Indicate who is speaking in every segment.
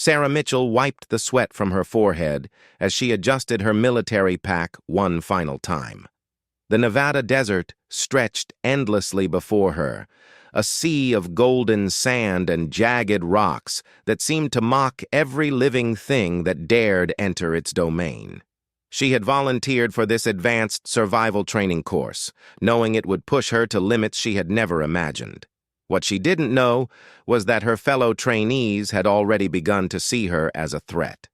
Speaker 1: Sarah Mitchell wiped the sweat from her forehead as she adjusted her military pack one final time. The Nevada desert stretched endlessly before her, a sea of golden sand and jagged rocks that seemed to mock every living thing that dared enter its domain. She had volunteered for this advanced survival training course, knowing it would push her to limits she had never imagined. What she didn't know was that her fellow trainees had already begun to see her as a threat.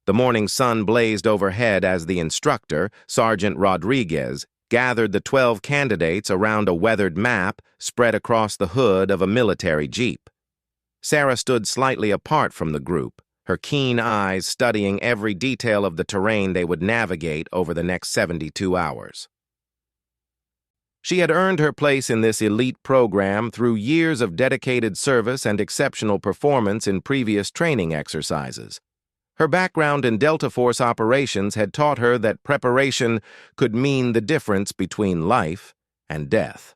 Speaker 1: The morning sun blazed overhead as the instructor, Sergeant Rodriguez, gathered the 12 candidates around a weathered map spread across the hood of a military jeep. Sarah stood slightly apart from the group, her keen eyes studying every detail of the terrain they would navigate over the next 72 hours. She had earned her place in this elite program through years of dedicated service and exceptional performance in previous training exercises. Her background in Delta Force operations had taught her that preparation could mean the difference between life and death.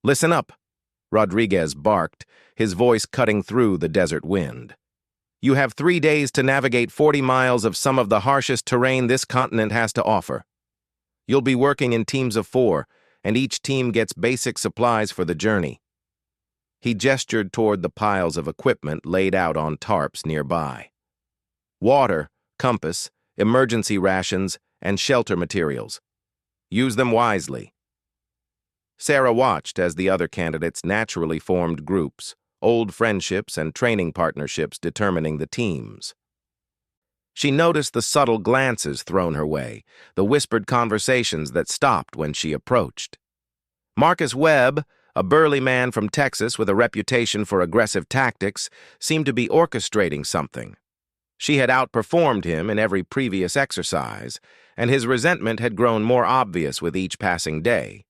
Speaker 1: "Listen up," Rodriguez barked, his voice cutting through the desert wind. "You have 3 days to navigate 40 miles of some of the harshest terrain this continent has to offer. You'll be working in teams of 4, and each team gets basic supplies for the journey." He gestured toward the piles of equipment laid out on tarps nearby. "Water, compass, emergency rations, and shelter materials. Use them wisely." Sarah watched as the other candidates naturally formed groups, old friendships and training partnerships determining the teams. She noticed the subtle glances thrown her way, the whispered conversations that stopped when she approached. Marcus Webb, a burly man from Texas with a reputation for aggressive tactics, seemed to be orchestrating something. She had outperformed him in every previous exercise, and his resentment had grown more obvious with each passing day.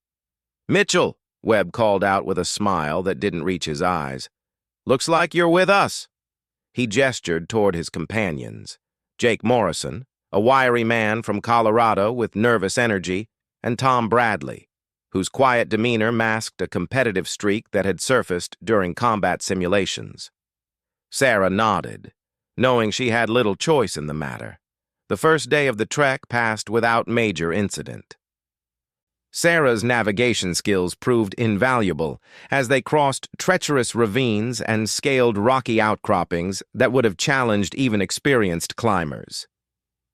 Speaker 1: "Mitchell," Webb called out with a smile that didn't reach his eyes. "Looks like you're with us." He gestured toward his companions. Jake Morrison, a wiry man from Colorado with nervous energy, and Tom Bradley, whose quiet demeanor masked a competitive streak that had surfaced during combat simulations. Sarah nodded, knowing she had little choice in the matter. The first day of the trek passed without major incident. Sarah's navigation skills proved invaluable as they crossed treacherous ravines and scaled rocky outcroppings that would have challenged even experienced climbers.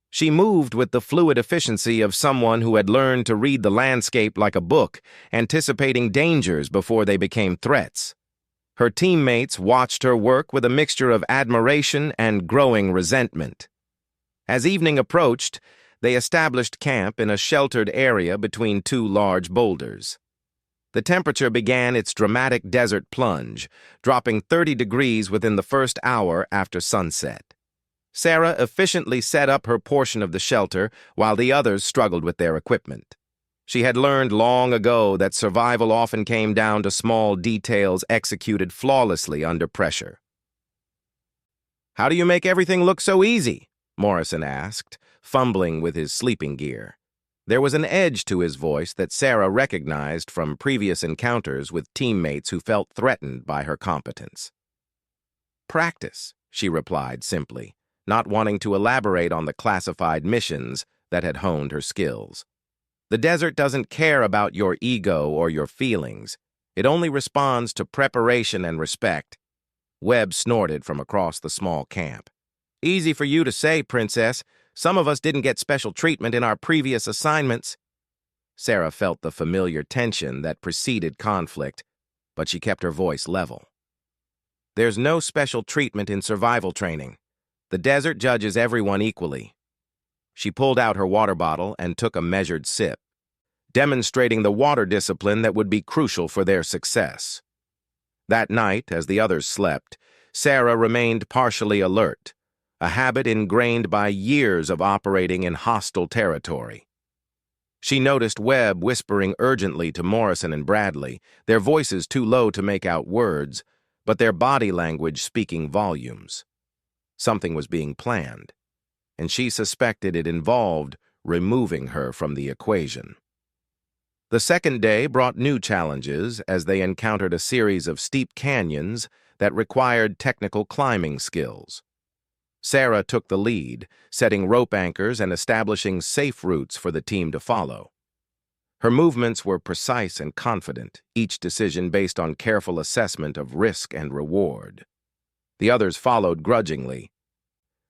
Speaker 1: She moved with the fluid efficiency of someone who had learned to read the landscape like a book, anticipating dangers before they became threats. Her teammates watched her work with a mixture of admiration and growing resentment. As evening approached, they established camp in a sheltered area between 2 large boulders. The temperature began its dramatic desert plunge, dropping 30 degrees within the first hour after sunset. Sarah efficiently set up her portion of the shelter while the others struggled with their equipment. She had learned long ago that survival often came down to small details executed flawlessly under pressure. "How do you make everything look so easy?" Morrison asked, fumbling with his sleeping gear. There was an edge to his voice that Sarah recognized from previous encounters with teammates who felt threatened by her competence. "Practice," she replied simply, not wanting to elaborate on the classified missions that had honed her skills. "The desert doesn't care about your ego or your feelings. It only responds to preparation and respect." Webb snorted from across the small camp. "Easy for you to say, Princess. Some of us didn't get special treatment in our previous assignments." Sarah felt the familiar tension that preceded conflict, but she kept her voice level. "There's no special treatment in survival training. The desert judges everyone equally." She pulled out her water bottle and took a measured sip, demonstrating the water discipline that would be crucial for their success. That night, as the others slept, Sarah remained partially alert, a habit ingrained by years of operating in hostile territory. She noticed Webb whispering urgently to Morrison and Bradley, their voices too low to make out words, but their body language speaking volumes. Something was being planned, and she suspected it involved removing her from the equation. The second day brought new challenges as they encountered a series of steep canyons that required technical climbing skills. Sarah took the lead, setting rope anchors and establishing safe routes for the team to follow. Her movements were precise and confident, each decision based on careful assessment of risk and reward. The others followed grudgingly,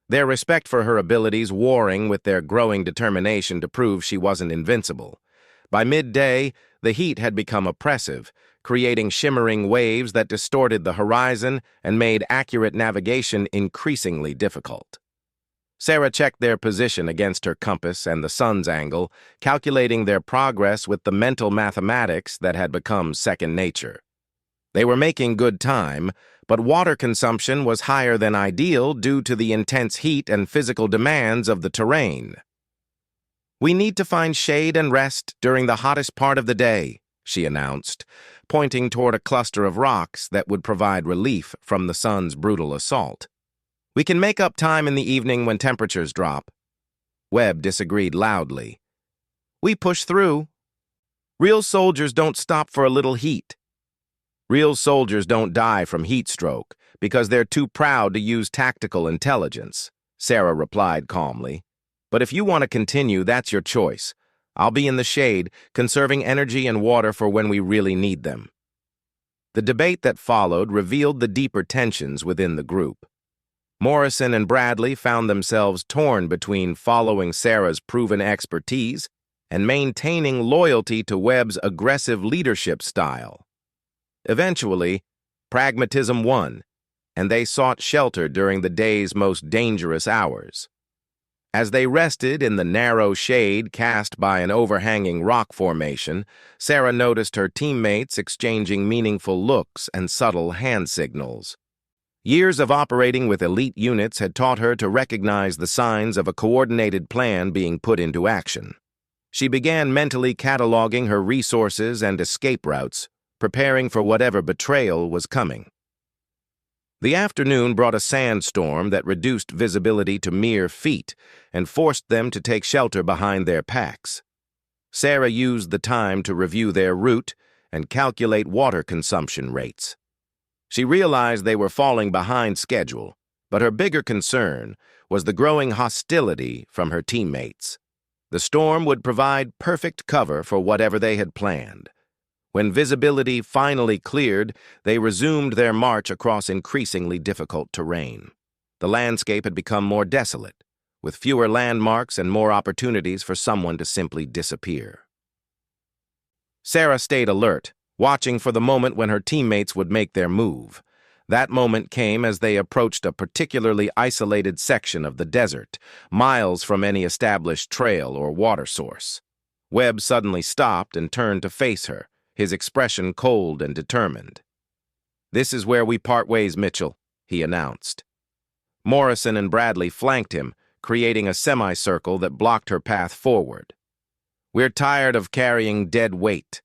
Speaker 1: their respect for her abilities warring with their growing determination to prove she wasn't invincible. By midday, the heat had become oppressive, creating shimmering waves that distorted the horizon and made accurate navigation increasingly difficult. Sarah checked their position against her compass and the sun's angle, calculating their progress with the mental mathematics that had become second nature. They were making good time, but water consumption was higher than ideal due to the intense heat and physical demands of the terrain. "We need to find shade and rest during the hottest part of the day," she announced, pointing toward a cluster of rocks that would provide relief from the sun's brutal assault. "We can make up time in the evening when temperatures drop." Webb disagreed loudly. "We push through. Real soldiers don't stop for a little heat." "Real soldiers don't die from heat stroke because they're too proud to use tactical intelligence," Sarah replied calmly. "But if you want to continue, that's your choice. I'll be in the shade, conserving energy and water for when we really need them." The debate that followed revealed the deeper tensions within the group. Morrison and Bradley found themselves torn between following Sarah's proven expertise and maintaining loyalty to Webb's aggressive leadership style. Eventually, pragmatism won, and they sought shelter during the day's most dangerous hours. As they rested in the narrow shade cast by an overhanging rock formation, Sarah noticed her teammates exchanging meaningful looks and subtle hand signals. Years of operating with elite units had taught her to recognize the signs of a coordinated plan being put into action. She began mentally cataloging her resources and escape routes, preparing for whatever betrayal was coming. The afternoon brought a sandstorm that reduced visibility to mere feet and forced them to take shelter behind their packs. Sarah used the time to review their route and calculate water consumption rates. She realized they were falling behind schedule, but her bigger concern was the growing hostility from her teammates. The storm would provide perfect cover for whatever they had planned. When visibility finally cleared, they resumed their march across increasingly difficult terrain. The landscape had become more desolate, with fewer landmarks and more opportunities for someone to simply disappear. Sarah stayed alert, watching for the moment when her teammates would make their move. That moment came as they approached a particularly isolated section of the desert, miles from any established trail or water source. Webb suddenly stopped and turned to face her, his expression cold and determined. "This is where we part ways, Mitchell," he announced. Morrison and Bradley flanked him, creating a semicircle that blocked her path forward. "We're tired of carrying dead weight."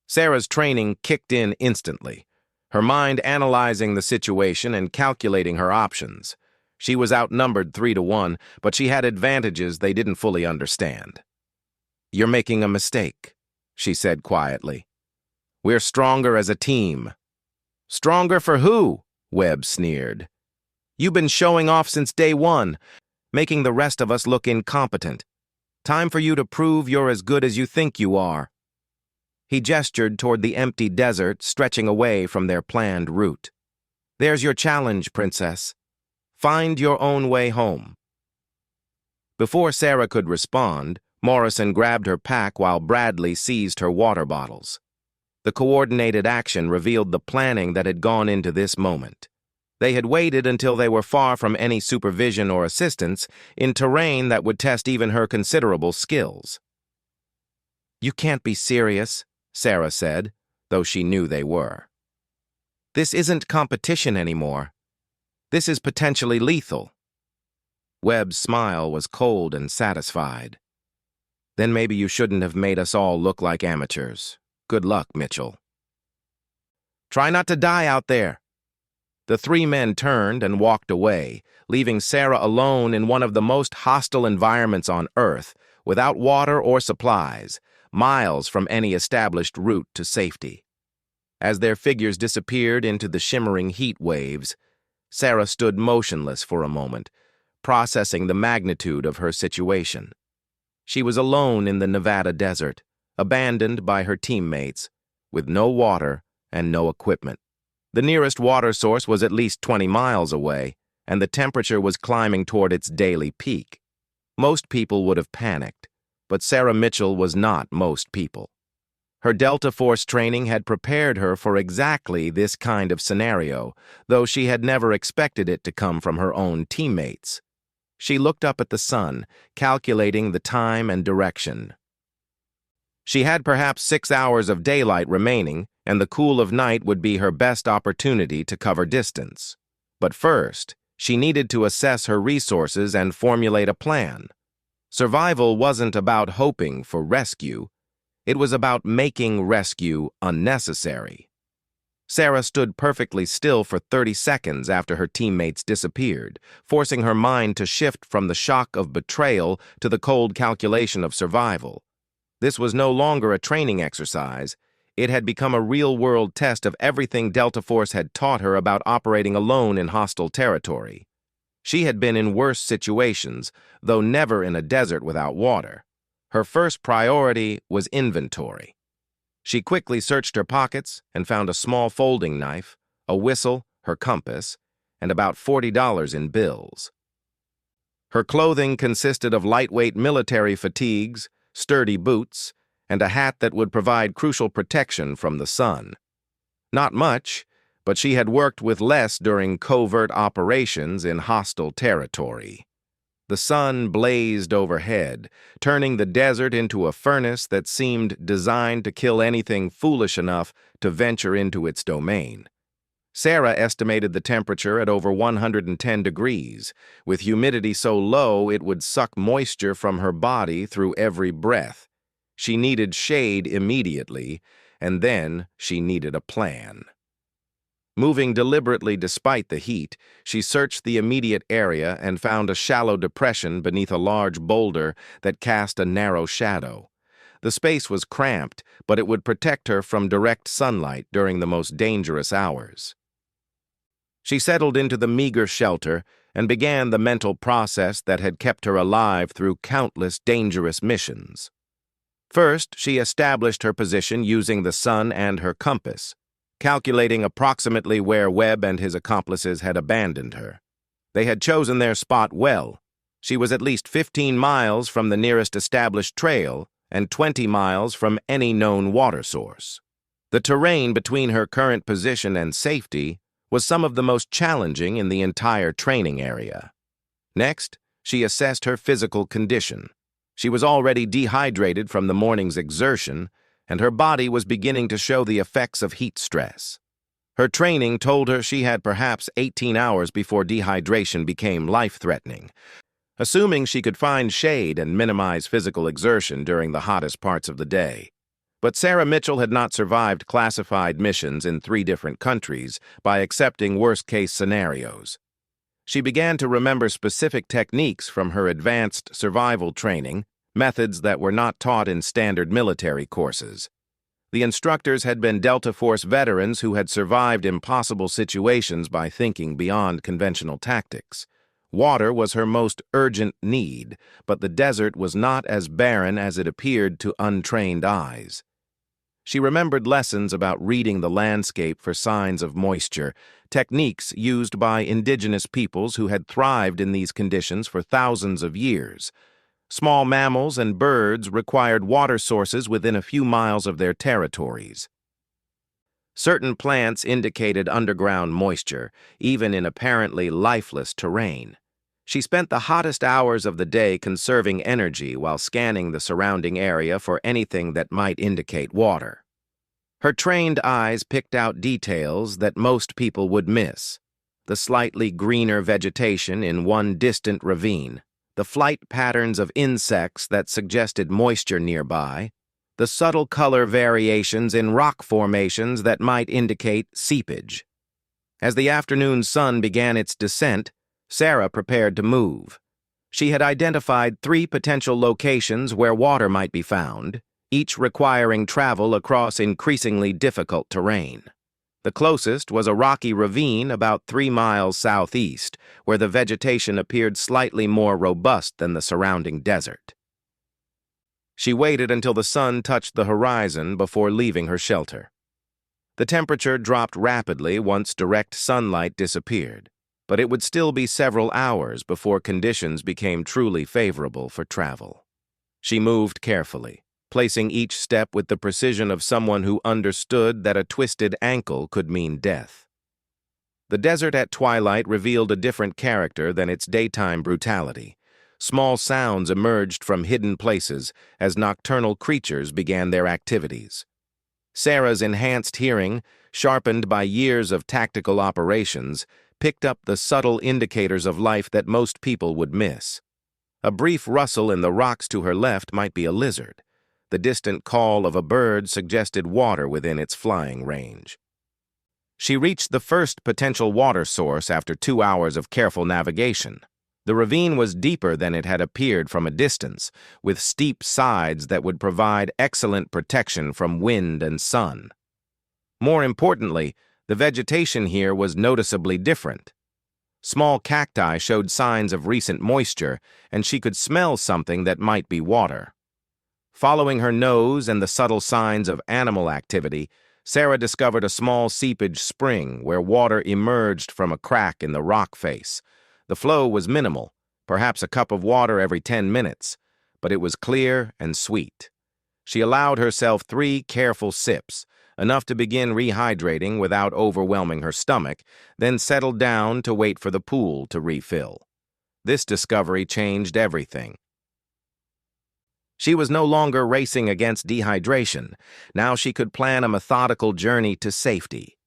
Speaker 1: Sarah's training kicked in instantly, her mind analyzing the situation and calculating her options. She was outnumbered 3-1, but she had advantages they didn't fully understand. "You're making a mistake," she said quietly. "We're stronger as a team." "Stronger for who?" Webb sneered. "You've been showing off since day one, making the rest of us look incompetent. Time for you to prove you're as good as you think you are." He gestured toward the empty desert stretching away from their planned route. "There's your challenge, Princess. Find your own way home." Before Sarah could respond, Morrison grabbed her pack while Bradley seized her water bottles. The coordinated action revealed the planning that had gone into this moment. They had waited until they were far from any supervision or assistance in terrain that would test even her considerable skills. "You can't be serious," Sarah said, though she knew they were. "This isn't competition anymore. This is potentially lethal." Webb's smile was cold and satisfied. "Then maybe you shouldn't have made us all look like amateurs. Good luck, Mitchell." "Try not to die out there." The three men turned and walked away, leaving Sarah alone in one of the most hostile environments on Earth, without water or supplies, miles from any established route to safety. As their figures disappeared into the shimmering heat waves, Sarah stood motionless for a moment, processing the magnitude of her situation. She was alone in the Nevada desert, abandoned by her teammates, with no water and no equipment. The nearest water source was at least 20 miles away, and the temperature was climbing toward its daily peak. Most people would have panicked, but Sarah Mitchell was not most people. Her Delta Force training had prepared her for exactly this kind of scenario, though she had never expected it to come from her own teammates. She looked up at the sun, calculating the time and direction. She had perhaps 6 hours of daylight remaining, and the cool of night would be her best opportunity to cover distance. But first, she needed to assess her resources and formulate a plan. Survival wasn't about hoping for rescue. It was about making rescue unnecessary. Sarah stood perfectly still for 30 seconds after her teammates disappeared, forcing her mind to shift from the shock of betrayal to the cold calculation of survival. This was no longer a training exercise. It had become a real-world test of everything Delta Force had taught her about operating alone in hostile territory. She had been in worse situations, though never in a desert without water. Her first priority was inventory. She quickly searched her pockets and found a small folding knife, a whistle, her compass, and about $40 in bills. Her clothing consisted of lightweight military fatigues, sturdy boots, and a hat that would provide crucial protection from the sun. Not much, but she had worked with less during covert operations in hostile territory. The sun blazed overhead, turning the desert into a furnace that seemed designed to kill anything foolish enough to venture into its domain. Sarah estimated the temperature at over 110 degrees, with humidity so low it would suck moisture from her body through every breath. She needed shade immediately, and then she needed a plan. Moving deliberately despite the heat, she searched the immediate area and found a shallow depression beneath a large boulder that cast a narrow shadow. The space was cramped, but it would protect her from direct sunlight during the most dangerous hours. She settled into the meager shelter and began the mental process that had kept her alive through countless dangerous missions. First, she established her position using the sun and her compass, calculating approximately where Webb and his accomplices had abandoned her. They had chosen their spot well. She was at least 15 miles from the nearest established trail and 20 miles from any known water source. The terrain between her current position and safety was some of the most challenging in the entire training area. Next, she assessed her physical condition. She was already dehydrated from the morning's exertion, and her body was beginning to show the effects of heat stress. Her training told her she had perhaps 18 hours before dehydration became life-threatening. Assuming she could find shade and minimize physical exertion during the hottest parts of the day. But Sarah Mitchell had not survived classified missions in 3 different countries by accepting worst-case scenarios. She began to remember specific techniques from her advanced survival training, methods that were not taught in standard military courses. The instructors had been Delta Force veterans who had survived impossible situations by thinking beyond conventional tactics. Water was her most urgent need, but the desert was not as barren as it appeared to untrained eyes. She remembered lessons about reading the landscape for signs of moisture, techniques used by indigenous peoples who had thrived in these conditions for thousands of years. Small mammals and birds required water sources within a few miles of their territories. Certain plants indicated underground moisture, even in apparently lifeless terrain. She spent the hottest hours of the day conserving energy while scanning the surrounding area for anything that might indicate water. Her trained eyes picked out details that most people would miss: the slightly greener vegetation in one distant ravine, the flight patterns of insects that suggested moisture nearby, the subtle color variations in rock formations that might indicate seepage. As the afternoon sun began its descent, Sarah prepared to move. She had identified 3 potential locations where water might be found, each requiring travel across increasingly difficult terrain. The closest was a rocky ravine about 3 miles southeast, where the vegetation appeared slightly more robust than the surrounding desert. She waited until the sun touched the horizon before leaving her shelter. The temperature dropped rapidly once direct sunlight disappeared, but it would still be several hours before conditions became truly favorable for travel. She moved carefully, placing each step with the precision of someone who understood that a twisted ankle could mean death. The desert at twilight revealed a different character than its daytime brutality. Small sounds emerged from hidden places as nocturnal creatures began their activities. Sarah's enhanced hearing, sharpened by years of tactical operations, picked up the subtle indicators of life that most people would miss. A brief rustle in the rocks to her left might be a lizard. The distant call of a bird suggested water within its flying range. She reached the first potential water source after 2 hours of careful navigation. The ravine was deeper than it had appeared from a distance, with steep sides that would provide excellent protection from wind and sun. More importantly, the vegetation here was noticeably different. Small cacti showed signs of recent moisture, and she could smell something that might be water. Following her nose and the subtle signs of animal activity, Sarah discovered a small seepage spring where water emerged from a crack in the rock face. The flow was minimal, perhaps a cup of water every 10 minutes, but it was clear and sweet. She allowed herself 3 careful sips, enough to begin rehydrating without overwhelming her stomach, then settled down to wait for the pool to refill. This discovery changed everything. She was no longer racing against dehydration. Now she could plan a methodical journey to safety.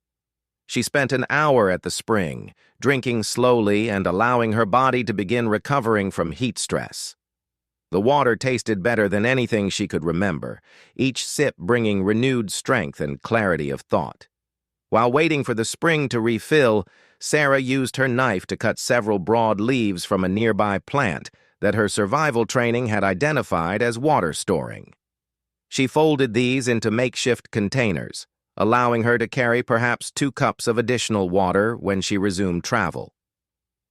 Speaker 1: She spent an hour at the spring, drinking slowly and allowing her body to begin recovering from heat stress. The water tasted better than anything she could remember, each sip bringing renewed strength and clarity of thought. While waiting for the spring to refill, Sarah used her knife to cut several broad leaves from a nearby plant that her survival training had identified as water storing. She folded these into makeshift containers, allowing her to carry perhaps 2 cups of additional water when she resumed travel.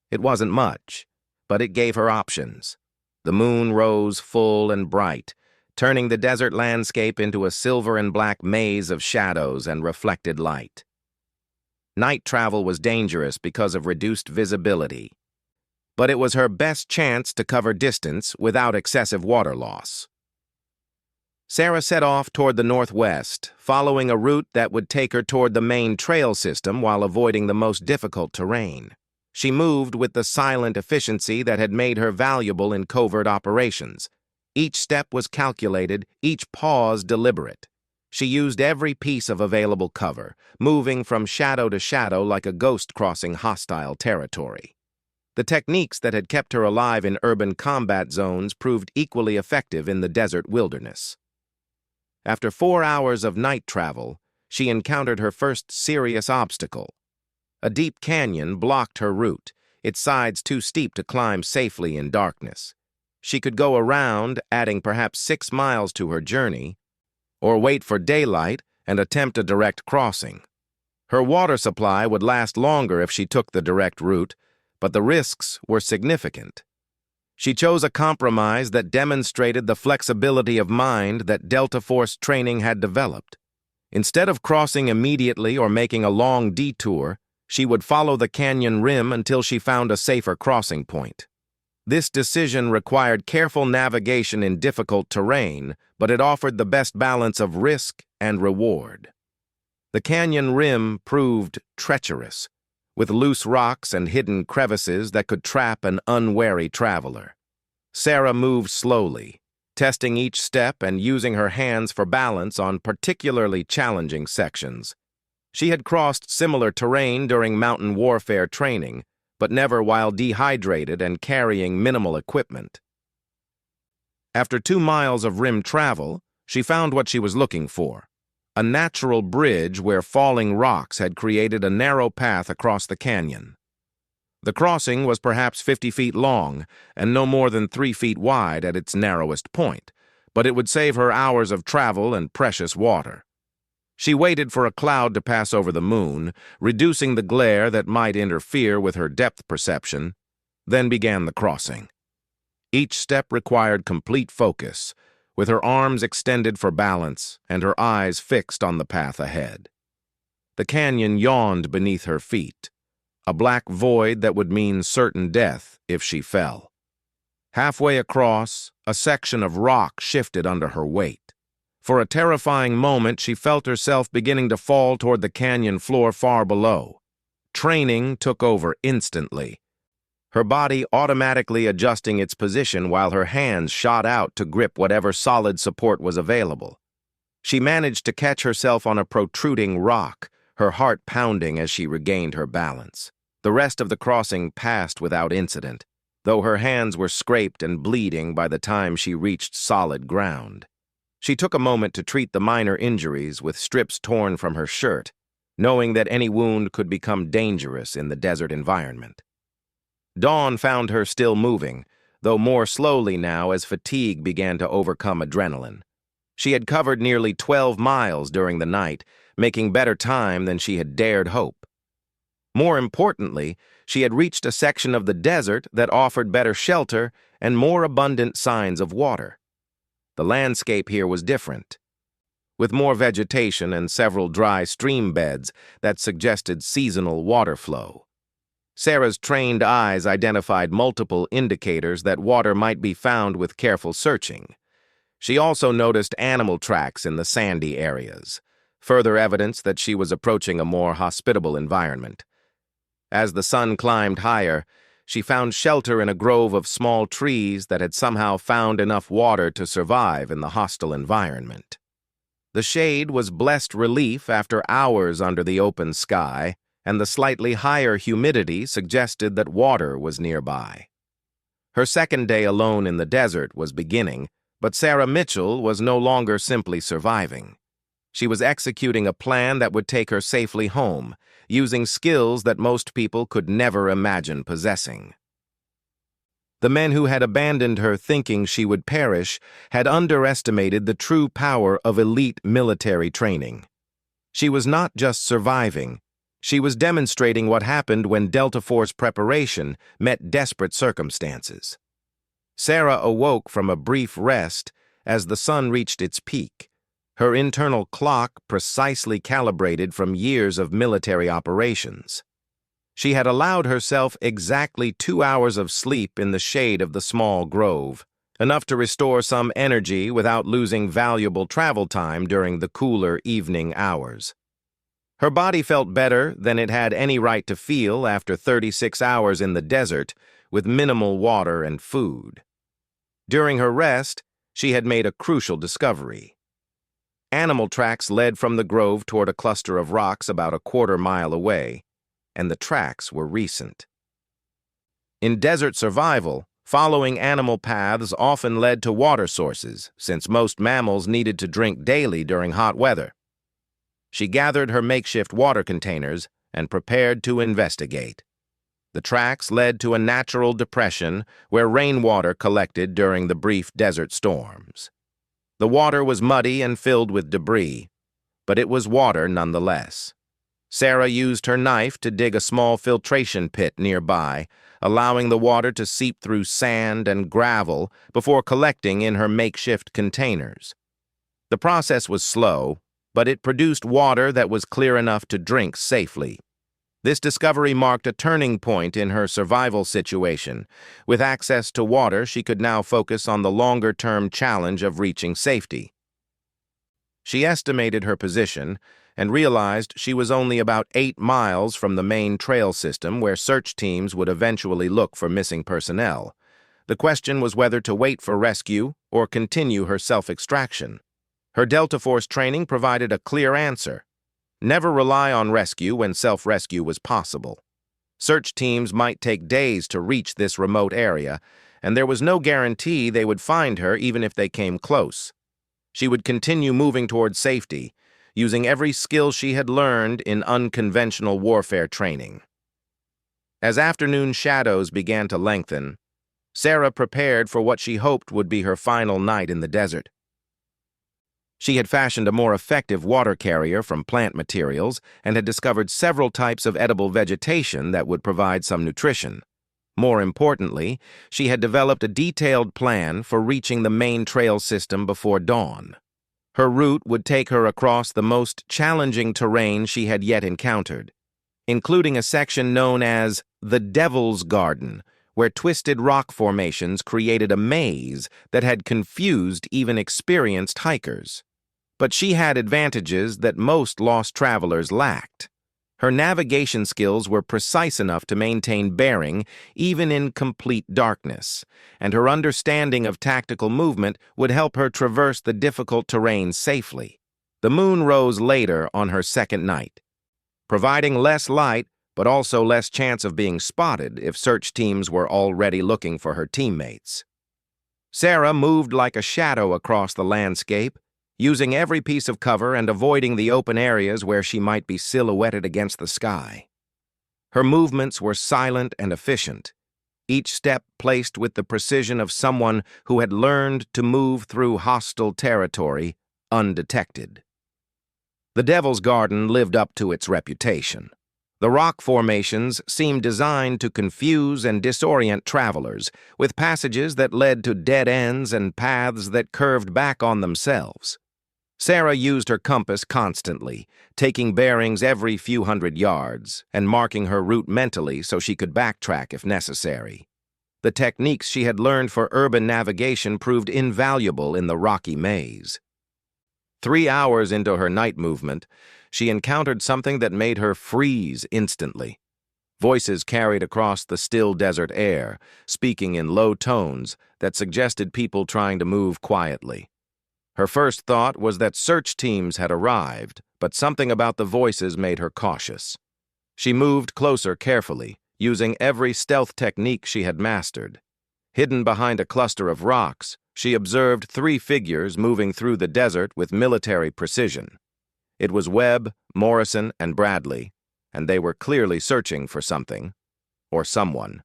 Speaker 1: It wasn't much, but it gave her options. The moon rose full and bright, turning the desert landscape into a silver and black maze of shadows and reflected light. Night travel was dangerous because of reduced visibility, but it was her best chance to cover distance without excessive water loss. Sarah set off toward the northwest, following a route that would take her toward the main trail system while avoiding the most difficult terrain. She moved with the silent efficiency that had made her valuable in covert operations. Each step was calculated, each pause deliberate. She used every piece of available cover, moving from shadow to shadow like a ghost crossing hostile territory. The techniques that had kept her alive in urban combat zones proved equally effective in the desert wilderness. After 4 hours of night travel, she encountered her first serious obstacle. A deep canyon blocked her route, its sides too steep to climb safely in darkness. She could go around, adding perhaps 6 miles to her journey, or wait for daylight and attempt a direct crossing. Her water supply would last longer if she took the direct route, but the risks were significant. She chose a compromise that demonstrated the flexibility of mind that Delta Force training had developed. Instead of crossing immediately or making a long detour, she would follow the canyon rim until she found a safer crossing point. This decision required careful navigation in difficult terrain, but it offered the best balance of risk and reward. The canyon rim proved treacherous, with loose rocks and hidden crevices that could trap an unwary traveler. Sarah moved slowly, testing each step and using her hands for balance on particularly challenging sections. She had crossed similar terrain during mountain warfare training, but never while dehydrated and carrying minimal equipment. After 2 miles of rim travel, she found what she was looking for: a natural bridge where falling rocks had created a narrow path across the canyon. The crossing was perhaps 50 feet long and no more than 3 feet wide at its narrowest point, but it would save her hours of travel and precious water. She waited for a cloud to pass over the moon, reducing the glare that might interfere with her depth perception, then began the crossing. Each step required complete focus, with her arms extended for balance and her eyes fixed on the path ahead. The canyon yawned beneath her feet, a black void that would mean certain death if she fell. Halfway across, a section of rock shifted under her weight. For a terrifying moment, she felt herself beginning to fall toward the canyon floor far below. Training took over instantly, her body automatically adjusting its position while her hands shot out to grip whatever solid support was available. She managed to catch herself on a protruding rock, her heart pounding as she regained her balance. The rest of the crossing passed without incident, though her hands were scraped and bleeding by the time she reached solid ground. She took a moment to treat the minor injuries with strips torn from her shirt, knowing that any wound could become dangerous in the desert environment. Dawn found her still moving, though more slowly now as fatigue began to overcome adrenaline. She had covered nearly 12 miles during the night, making better time than she had dared hope. More importantly, she had reached a section of the desert that offered better shelter and more abundant signs of water. The landscape here was different, with more vegetation and several dry stream beds that suggested seasonal water flow. Sarah's trained eyes identified multiple indicators that water might be found with careful searching. She also noticed animal tracks in the sandy areas, further evidence that she was approaching a more hospitable environment. As the sun climbed higher, she found shelter in a grove of small trees that had somehow found enough water to survive in the hostile environment. The shade was blessed relief after hours under the open sky, and the slightly higher humidity suggested that water was nearby. Her second day alone in the desert was beginning, but Sarah Mitchell was no longer simply surviving. She was executing a plan that would take her safely home, using skills that most people could never imagine possessing. The men who had abandoned her thinking she would perish had underestimated the true power of elite military training. She was not just surviving, she was demonstrating what happened when Delta Force preparation met desperate circumstances. Sarah awoke from a brief rest as the sun reached its peak, her internal clock precisely calibrated from years of military operations. She had allowed herself exactly 2 hours of sleep in the shade of the small grove, enough to restore some energy without losing valuable travel time during the cooler evening hours. Her body felt better than it had any right to feel after 36 hours in the desert with minimal water and food. During her rest, she had made a crucial discovery. Animal tracks led from the grove toward a cluster of rocks about a quarter-mile away, and the tracks were recent. In desert survival, following animal paths often led to water sources, since most mammals needed to drink daily during hot weather. She gathered her makeshift water containers and prepared to investigate. The tracks led to a natural depression where rainwater collected during the brief desert storms. The water was muddy and filled with debris, but it was water nonetheless. Sarah used her knife to dig a small filtration pit nearby, allowing the water to seep through sand and gravel before collecting in her makeshift containers. The process was slow, but it produced water that was clear enough to drink safely. This discovery marked a turning point in her survival situation. With access to water, she could now focus on the longer-term challenge of reaching safety. She estimated her position and realized she was only about 8 miles from the main trail system where search teams would eventually look for missing personnel. The question was whether to wait for rescue or continue her self-extraction. Her Delta Force training provided a clear answer. Never rely on rescue when self-rescue was possible. Search teams might take days to reach this remote area, and there was no guarantee they would find her even if they came close. She would continue moving toward safety, using every skill she had learned in unconventional warfare training. As afternoon shadows began to lengthen, Sarah prepared for what she hoped would be her final night in the desert. She had fashioned a more effective water carrier from plant materials and had discovered several types of edible vegetation that would provide some nutrition. More importantly, she had developed a detailed plan for reaching the main trail system before dawn. Her route would take her across the most challenging terrain she had yet encountered, including a section known as the Devil's Garden, where twisted rock formations created a maze that had confused even experienced hikers. But she had advantages that most lost travelers lacked. Her navigation skills were precise enough to maintain bearing even in complete darkness, and her understanding of tactical movement would help her traverse the difficult terrain safely. The moon rose later on her second night, providing less light but also less chance of being spotted if search teams were already looking for her teammates. Sarah moved like a shadow across the landscape, using every piece of cover and avoiding the open areas where she might be silhouetted against the sky. Her movements were silent and efficient, each step placed with the precision of someone who had learned to move through hostile territory undetected. The Devil's Garden lived up to its reputation. The rock formations seemed designed to confuse and disorient travelers, with passages that led to dead ends and paths that curved back on themselves. Sarah used her compass constantly, taking bearings every few hundred yards and marking her route mentally so she could backtrack if necessary. The techniques she had learned for urban navigation proved invaluable in the rocky maze. 3 hours into her night movement, she encountered something that made her freeze instantly. Voices carried across the still desert air, speaking in low tones that suggested people trying to move quietly. Her first thought was that search teams had arrived, but something about the voices made her cautious. She moved closer carefully, using every stealth technique she had mastered. Hidden behind a cluster of rocks, she observed 3 figures moving through the desert with military precision. It was Webb, Morrison, and Bradley, and they were clearly searching for something, or someone.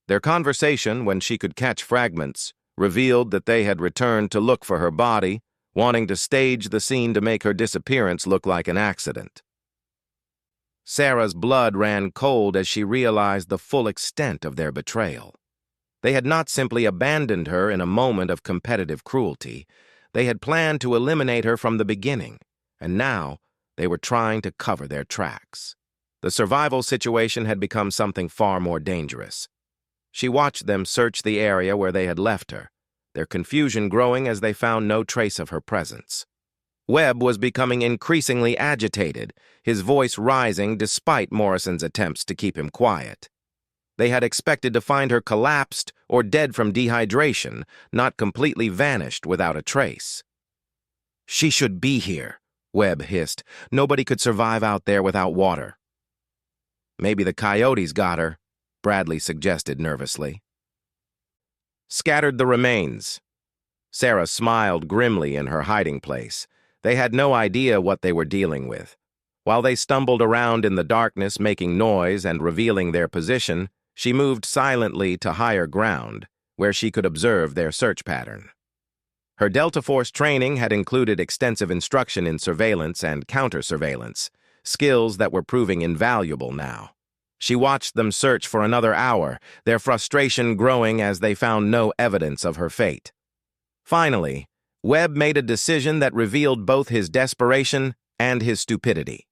Speaker 1: Their conversation, when she could catch fragments, revealed that they had returned to look for her body, wanting to stage the scene to make her disappearance look like an accident. Sarah's blood ran cold as she realized the full extent of their betrayal. They had not simply abandoned her in a moment of competitive cruelty. They had planned to eliminate her from the beginning, and now they were trying to cover their tracks. The survival situation had become something far more dangerous. She watched them search the area where they had left her, their confusion growing as they found no trace of her presence. Webb was becoming increasingly agitated, his voice rising despite Morrison's attempts to keep him quiet. They had expected to find her collapsed or dead from dehydration, not completely vanished without a trace. "She should be here," Webb hissed. "Nobody could survive out there without water." "Maybe the coyotes got her," Bradley suggested nervously. "Scattered the remains." Sarah smiled grimly in her hiding place. They had no idea what they were dealing with. While they stumbled around in the darkness, making noise and revealing their position, she moved silently to higher ground, where she could observe their search pattern. Her Delta Force training had included extensive instruction in surveillance and counter-surveillance, skills that were proving invaluable now. She watched them search for another hour, their frustration growing as they found no evidence of her fate. Finally, Webb made a decision that revealed both his desperation and his stupidity.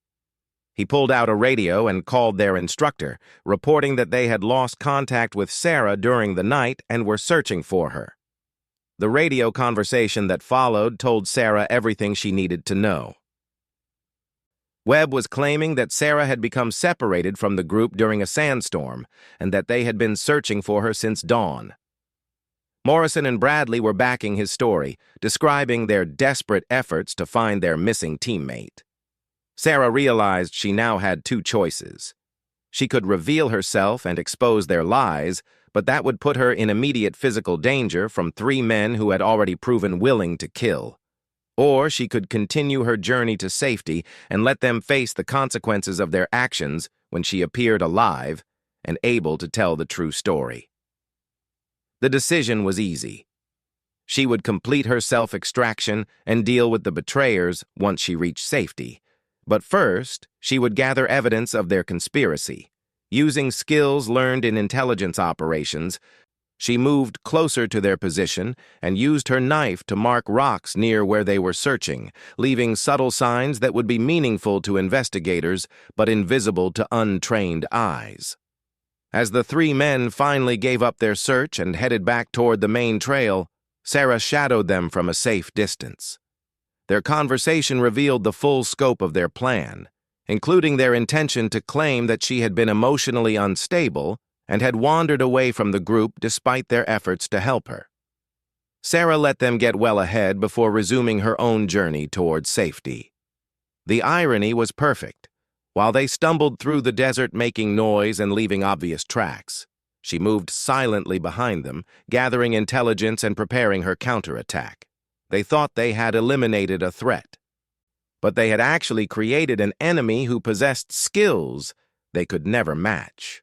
Speaker 1: He pulled out a radio and called their instructor, reporting that they had lost contact with Sarah during the night and were searching for her. The radio conversation that followed told Sarah everything she needed to know. Webb was claiming that Sarah had become separated from the group during a sandstorm and that they had been searching for her since dawn. Morrison and Bradley were backing his story, describing their desperate efforts to find their missing teammate. Sarah realized she now had 2 choices. She could reveal herself and expose their lies, but that would put her in immediate physical danger from 3 men who had already proven willing to kill. Or she could continue her journey to safety and let them face the consequences of their actions when she appeared alive and able to tell the true story. The decision was easy. She would complete her self-extraction and deal with the betrayers once she reached safety. But first, she would gather evidence of their conspiracy. Using skills learned in intelligence operations, she moved closer to their position and used her knife to mark rocks near where they were searching, leaving subtle signs that would be meaningful to investigators but invisible to untrained eyes. As the three men finally gave up their search and headed back toward the main trail, Sarah shadowed them from a safe distance. Their conversation revealed the full scope of their plan, including their intention to claim that she had been emotionally unstable and had wandered away from the group despite their efforts to help her. Sarah let them get well ahead before resuming her own journey toward safety. The irony was perfect. While they stumbled through the desert making noise and leaving obvious tracks, she moved silently behind them, gathering intelligence and preparing her counterattack. They thought they had eliminated a threat, but they had actually created an enemy who possessed skills they could never match.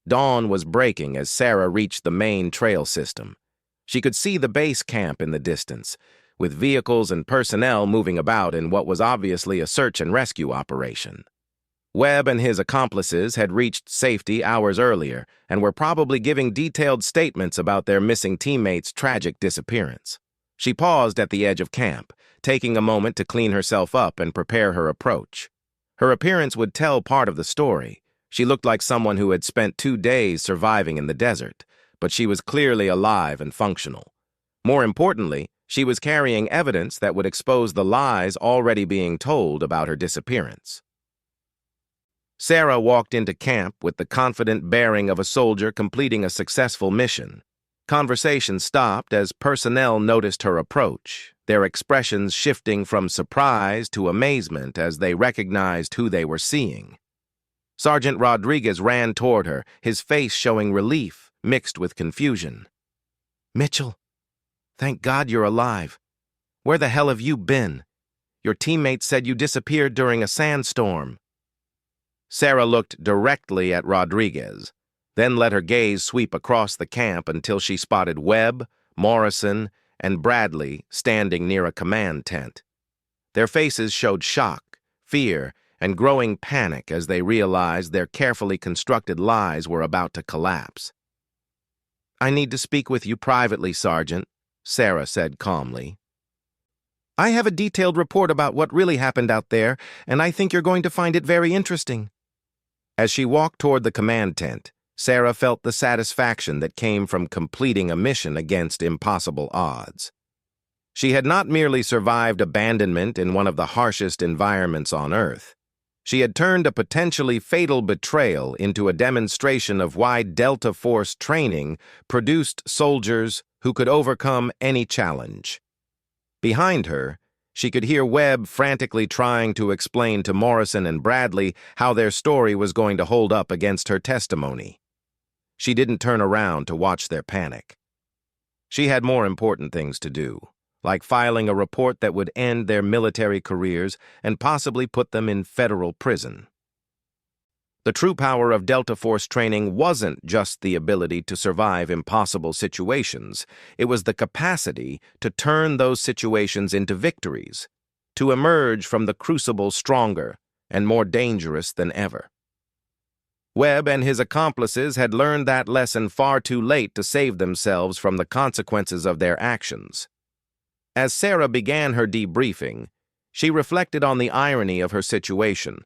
Speaker 1: Dawn was breaking as Sarah reached the main trail system. She could see the base camp in the distance, with vehicles and personnel moving about in what was obviously a search and rescue operation. Webb and his accomplices had reached safety hours earlier and were probably giving detailed statements about their missing teammates' tragic disappearance. She paused at the edge of camp, taking a moment to clean herself up and prepare her approach. Her appearance would tell part of the story. She looked like someone who had spent 2 days surviving in the desert, but she was clearly alive and functional. More importantly, she was carrying evidence that would expose the lies already being told about her disappearance. Sarah walked into camp with the confident bearing of a soldier completing a successful mission. Conversation stopped as personnel noticed her approach, their expressions shifting from surprise to amazement as they recognized who they were seeing. Sergeant Rodriguez ran toward her, his face showing relief mixed with confusion. "Mitchell, thank God you're alive. Where the hell have you been? Your teammates said you disappeared during a sandstorm." Sarah looked directly at Rodriguez, then let her gaze sweep across the camp until she spotted Webb, Morrison, and Bradley standing near a command tent. Their faces showed shock, fear, and growing panic as they realized their carefully constructed lies were about to collapse. "I need to speak with you privately, Sergeant," Sarah said calmly. "I have a detailed report about what really happened out there, and I think you're going to find it very interesting." As she walked toward the command tent, Sarah felt the satisfaction that came from completing a mission against impossible odds. She had not merely survived abandonment in one of the harshest environments on Earth. She had turned a potentially fatal betrayal into a demonstration of why Delta Force training produced soldiers who could overcome any challenge. Behind her, she could hear Webb frantically trying to explain to Morrison and Bradley how their story was going to hold up against her testimony. She didn't turn around to watch their panic. She had more important things to do, like filing a report that would end their military careers and possibly put them in federal prison. The true power of Delta Force training wasn't just the ability to survive impossible situations. It was the capacity to turn those situations into victories, to emerge from the crucible stronger and more dangerous than ever. Webb and his accomplices had learned that lesson far too late to save themselves from the consequences of their actions. As Sarah began her debriefing, she reflected on the irony of her situation.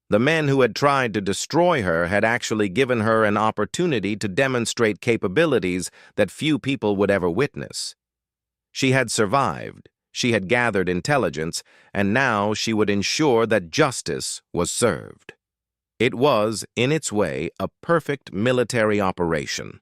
Speaker 1: The men who had tried to destroy her had actually given her an opportunity to demonstrate capabilities that few people would ever witness. She had survived, she had gathered intelligence, and now she would ensure that justice was served. It was, in its way, a perfect military operation.